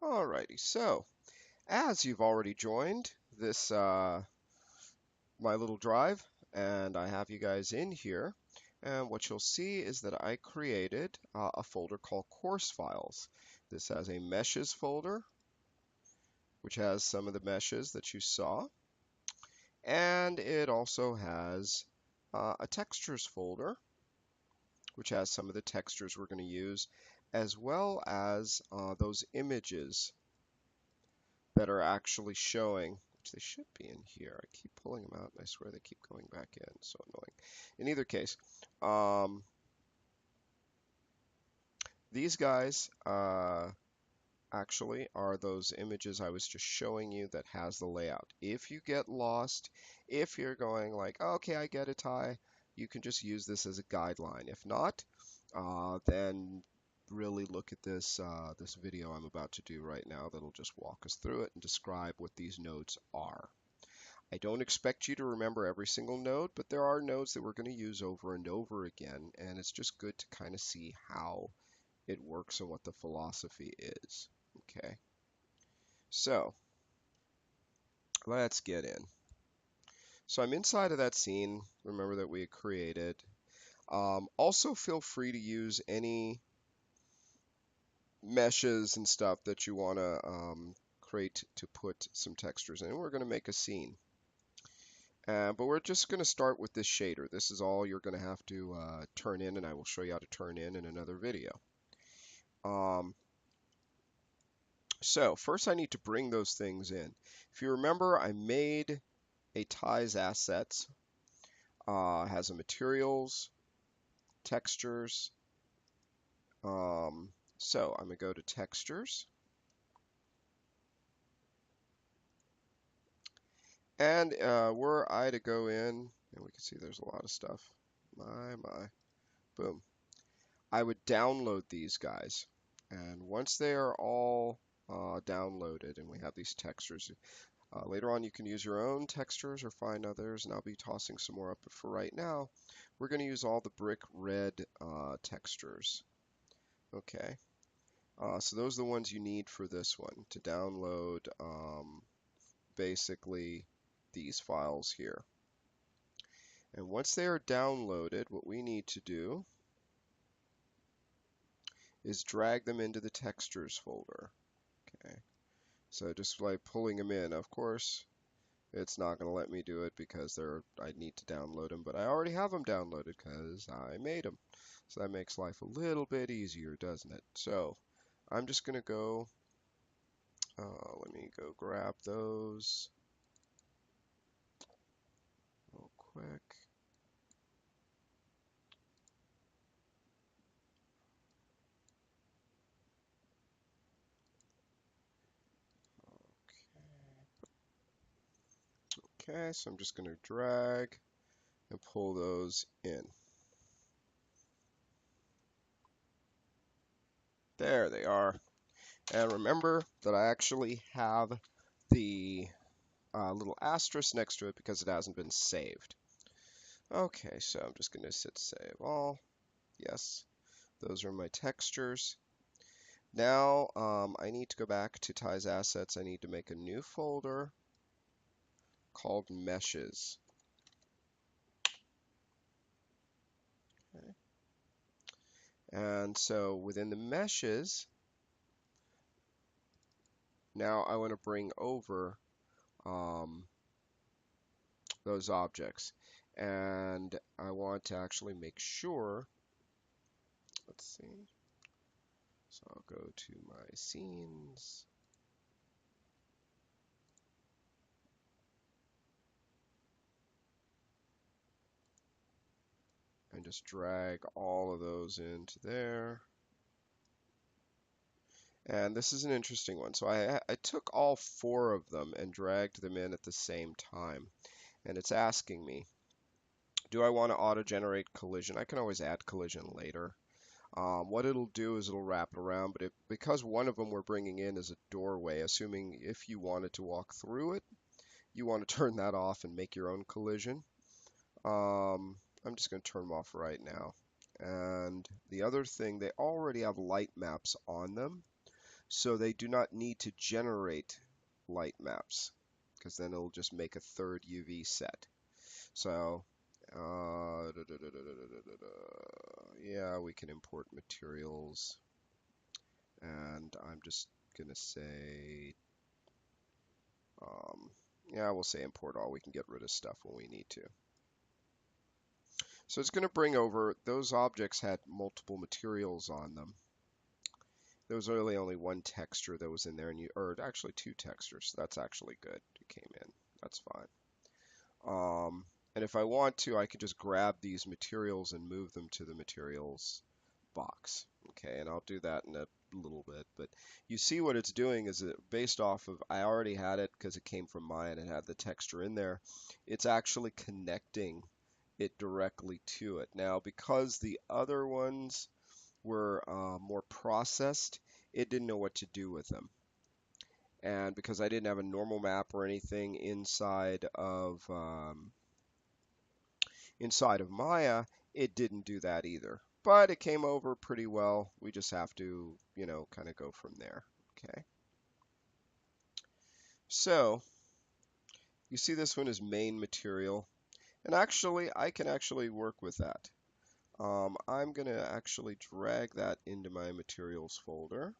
Alrighty, so as you've already joined this my little drive, and I have you guys in here, and what you'll see is that I created a folder called course files. This has a meshes folder, which has some of the meshes that you saw, and it also has a textures folder, which has some of the textures we're going to use, as well as those images that are actually showing, which they should be in here. I keep pulling them out, and I swear they keep going back in. So annoying. In either case, these guys actually are those images I was just showing you that has the layout. If you get lost, if you're going like, okay, I get it, Ty, you can just use this as a guideline. If not, then really look at this video I'm about to do right now that'll just walk us through it and describe what these nodes are. I don't expect you to remember every single node, but there are nodes that we're going to use over and over again, and it's just good to kind of see how it works and what the philosophy is. Okay, so let's get in. So I'm inside of that scene, remember that we had created. Also feel free to use any meshes and stuff that you want to create to put some textures in. We're going to make a scene. But we're just going to start with this shader. This is all you're going to have to turn in, and I will show you how to turn in another video. So first I need to bring those things in. If you remember, I made a ties assets. Has a materials, textures. So I'm going to go to textures. And were I to go in, and we can see there's a lot of stuff. My. Boom. I would download these guys. And once they are all downloaded and we have these textures, later on you can use your own textures or find others, and I'll be tossing some more up. But for right now, we're going to use all the brick red textures. Okay. So those are the ones you need for this one to download basically these files here. And once they are downloaded, what we need to do is drag them into the textures folder. Okay. So just by pulling them in, of course, it's not going to let me do it because I need to download them, but I already have them downloaded because I made them. So that makes life a little bit easier, doesn't it? So I'm just going to go, let me go grab those real quick. Okay, so I'm just going to drag and pull those in. There they are. And remember that I actually have the little asterisk next to it because it hasn't been saved. Okay, so I'm just going to hit save all. Yes, those are my textures. Now I need to go back to Ties Assets. I need to make a new folder called Meshes. Okay. And so within the meshes, now I want to bring over those objects. And I want to actually make sure, let's see, so I'll go to my scenes. And just drag all of those into there. And this is an interesting one. So I took all 4 of them and dragged them in at the same time. And it's asking me, do I want to auto-generate collision? I can always add collision later. What it'll do is it'll wrap it around, but because one of them we're bringing in is a doorway, assuming if you wanted to walk through it, you want to turn that off and make your own collision. I'm just going to turn them off right now. And the other thing, they already have light maps on them. So they do not need to generate light maps because then it'll just make a third UV set. So, yeah, we can import materials. And I'm just going to say, yeah, we'll say import all. We can get rid of stuff when we need to. So it's going to bring over, those objects had multiple materials on them. There was really only one texture that was in there, or actually two textures. So that's actually good. It came in. That's fine. And if I want to, I can just grab these materials and move them to the materials box. Okay, and I'll do that in a little bit. But you see what it's doing is it based off of, I already had it because it came from mine and had the texture in there. It's actually connecting it directly to it. Now, because the other ones were more processed, it didn't know what to do with them. And because I didn't have a normal map or anything inside of Maya, it didn't do that either. But it came over pretty well. We just have to, kind of go from there. Okay. So you see this one is main material. And actually, I can actually work with that. I'm going to actually drag that into my materials folder.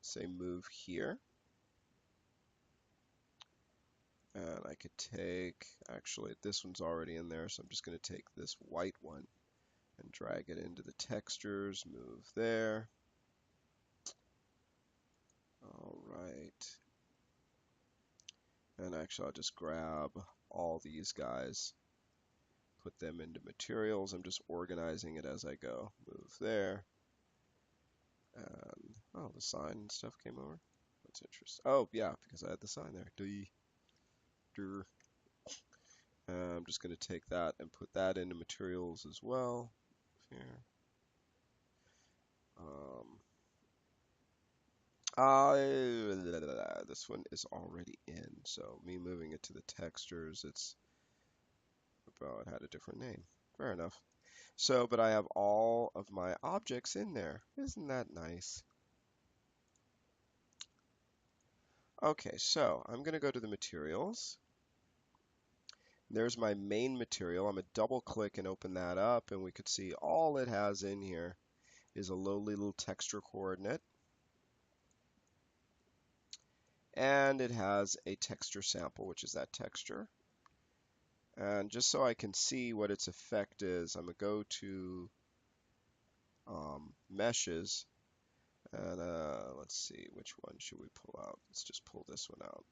Say move here. And I could take, actually, this one's already in there, so I'm just going to take this white one and drag it into the textures, move there. All right. And actually, I'll just grab all these guys, put them into materials. I'm just organizing it as I go. Move there. And, oh, the sign and stuff came over. That's interesting. Oh, yeah, because I had the sign there. I'm just going to take that and put that into materials as well. Here. This one is already in, so me moving it to the textures, it's about had a different name. Fair enough. So, but I have all of my objects in there. Isn't that nice? Okay, so I'm going to go to the materials. There's my main material. I'm going to double click and open that up, and we could see all it has in here is a lowly little texture coordinate. And it has a texture sample, which is that texture. And just so I can see what its effect is, I'm going to go to meshes. And let's see, which one should we pull out? Let's just pull this one out.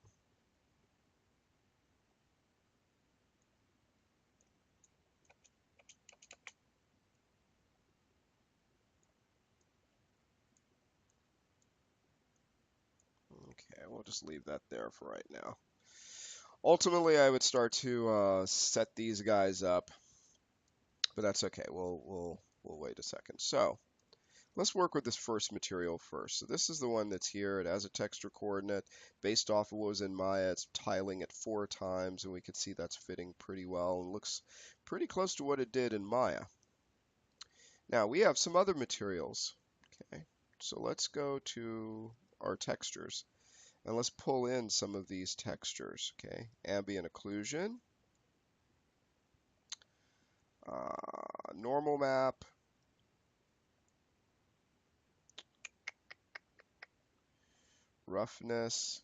Okay, we'll just leave that there for right now. Ultimately, I would start to set these guys up, but that's okay. We'll wait a second. So let's work with this first material first. So this is the one that's here. It has a texture coordinate based off of what was in Maya. It's tiling it 4 times, and we can see that's fitting pretty well and looks pretty close to what it did in Maya. Now we have some other materials. Okay, so let's go to our textures. And let's pull in some of these textures, okay? Ambient occlusion, normal map, roughness.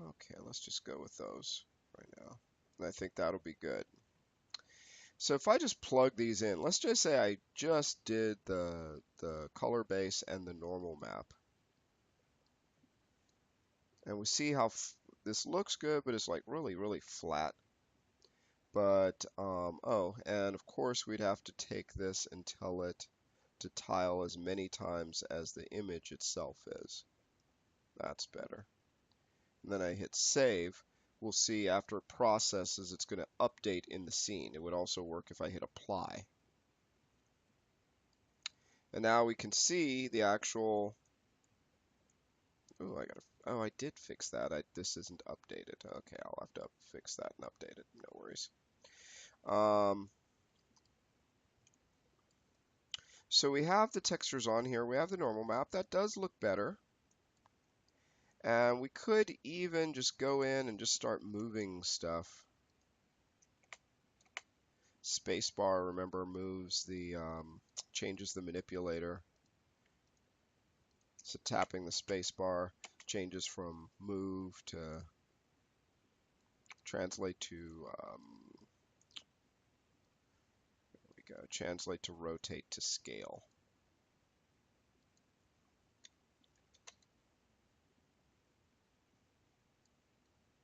Okay, let's just go with those right now. And I think that'll be good. So if I just plug these in, let's just say I just did the color base and the normal map. And we see how this looks good, but it's like really, really flat. But, oh, and of course we'd have to take this and tell it to tile as many times as the image itself is. That's better. And then I hit save. We'll see after it processes, it's going to update in the scene. It would also work if I hit apply. And now we can see the actual, oh, I did fix that. This isn't updated. Okay, I'll have to fix that and update it. No worries. So we have the textures on here. We have the normal map. That does look better. And we could even just go in and just start moving stuff. Spacebar, remember, moves the changes the manipulator. So tapping the spacebar changes from move to translate to there we go, translate to rotate to scale.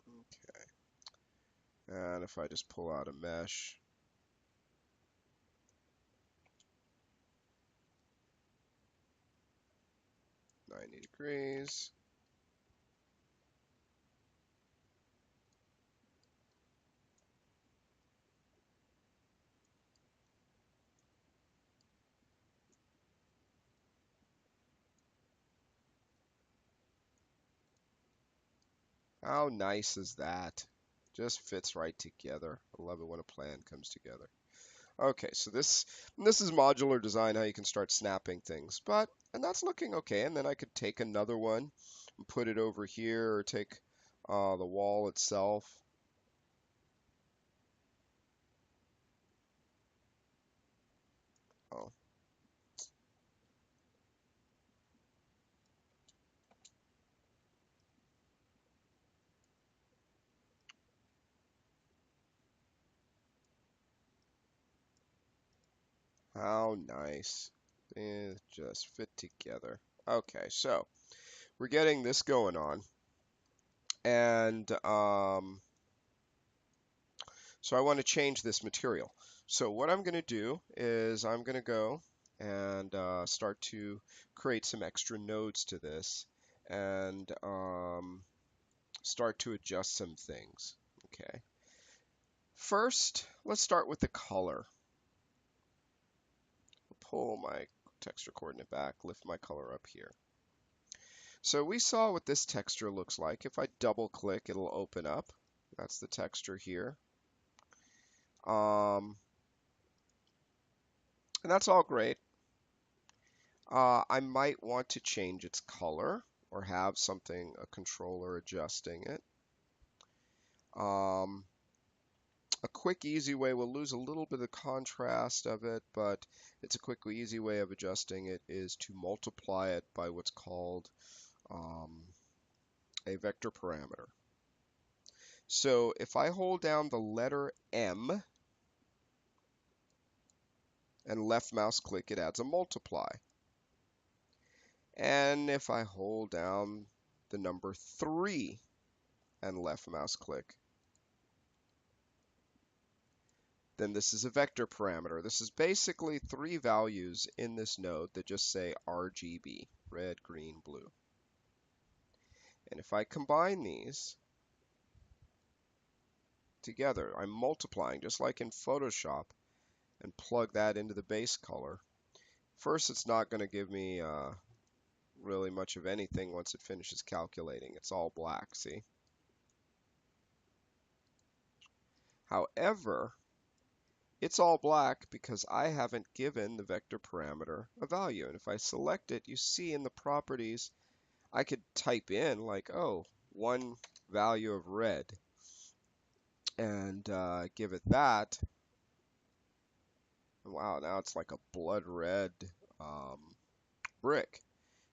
Okay. And if I just pull out a mesh, 90 degrees. How nice is that? Just fits right together. I love it when a plan comes together. Okay, so this is modular design, how you can start snapping things. And that's looking okay. And then I could take another one and put it over here, or take the wall itself. Oh, how nice. They just fit together. Okay, so we're getting this going on. And so I want to change this material. So what I'm going to do is I'm going to go and start to create some extra nodes to this and start to adjust some things. Okay. First, let's start with the color. Pull my texture coordinate back, lift my color up here. So we saw what this texture looks like. If I double click, it'll open up. That's the texture here. And that's all great. I might want to change its color or have something, a controller adjusting it. A quick, easy way, we'll lose a little bit of the contrast of it, but it's a quick, easy way of adjusting it is to multiply it by what's called a vector parameter. So if I hold down the letter M and left mouse click, it adds a multiply. And if I hold down the number 3 and left mouse click, then this is a vector parameter. This is basically 3 values in this node that just say RGB, red, green, blue. And if I combine these together, I'm multiplying just like in Photoshop, and plug that into the base color. First, it's not going to give me really much of anything once it finishes calculating. It's all black, see? However, it's all black because I haven't given the vector parameter a value. And if I select it, you see in the properties, I could type in like, oh, 1 value of red, and give it that. Wow, now it's like a blood red brick.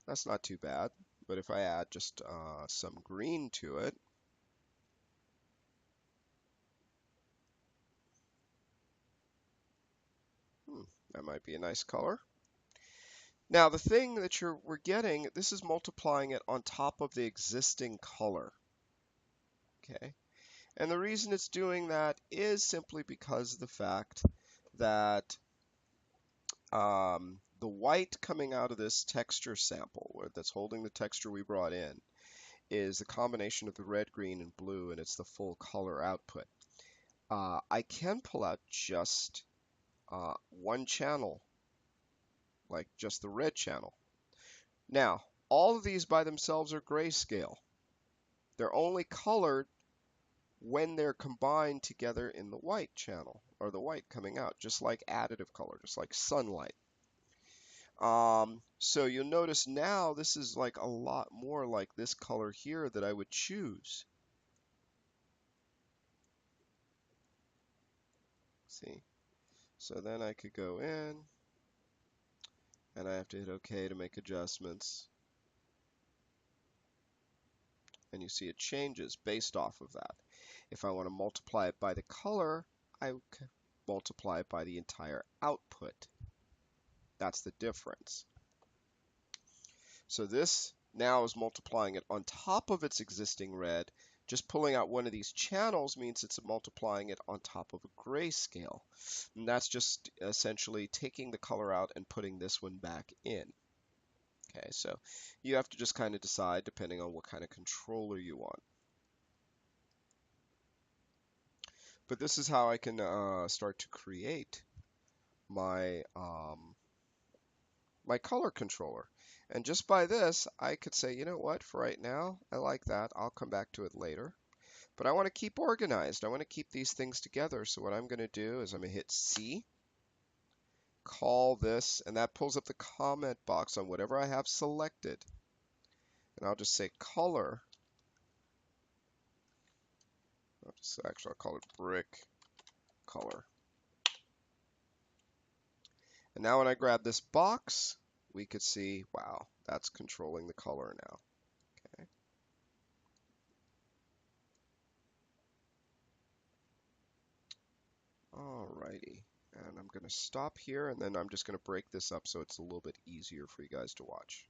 That's not too bad. But if I add just some green to it, that might be a nice color. Now the thing that we're getting, this is multiplying it on top of the existing color. Okay, and the reason it's doing that is simply because of the fact that the white coming out of this texture sample, that's holding the texture we brought in, is the combination of the red, green, and blue, and it's the full color output. I can pull out just one channel, like just the red channel. Now, all of these by themselves are grayscale. They're only colored when they're combined together in the white channel, or the white coming out, just like additive color, just like sunlight. So you'll notice now this is like a lot more like this color here that I would choose. See? So then I could go in and I have to hit OK to make adjustments. And you see it changes based off of that. If I want to multiply it by the color, I multiply it by the entire output. That's the difference. So this now is multiplying it on top of its existing red. Just pulling out one of these channels means it's multiplying it on top of a grayscale. And that's just essentially taking the color out and putting this one back in. Okay, so you have to just kind of decide depending on what kind of controller you want. But this is how I can start to create my my color controller. And just by this, I could say, you know what, for right now, I like that. I'll come back to it later. But I want to keep organized. I want to keep these things together. So what I'm going to do is I'm going to hit C, call this, and that pulls up the comment box on whatever I have selected. And I'll just say color. I'll call it brick color. And now when I grab this box, we could see, wow, that's controlling the color now. Okay. Alrighty, and I'm going to stop here, and then I'm just going to break this up so it's a little bit easier for you guys to watch.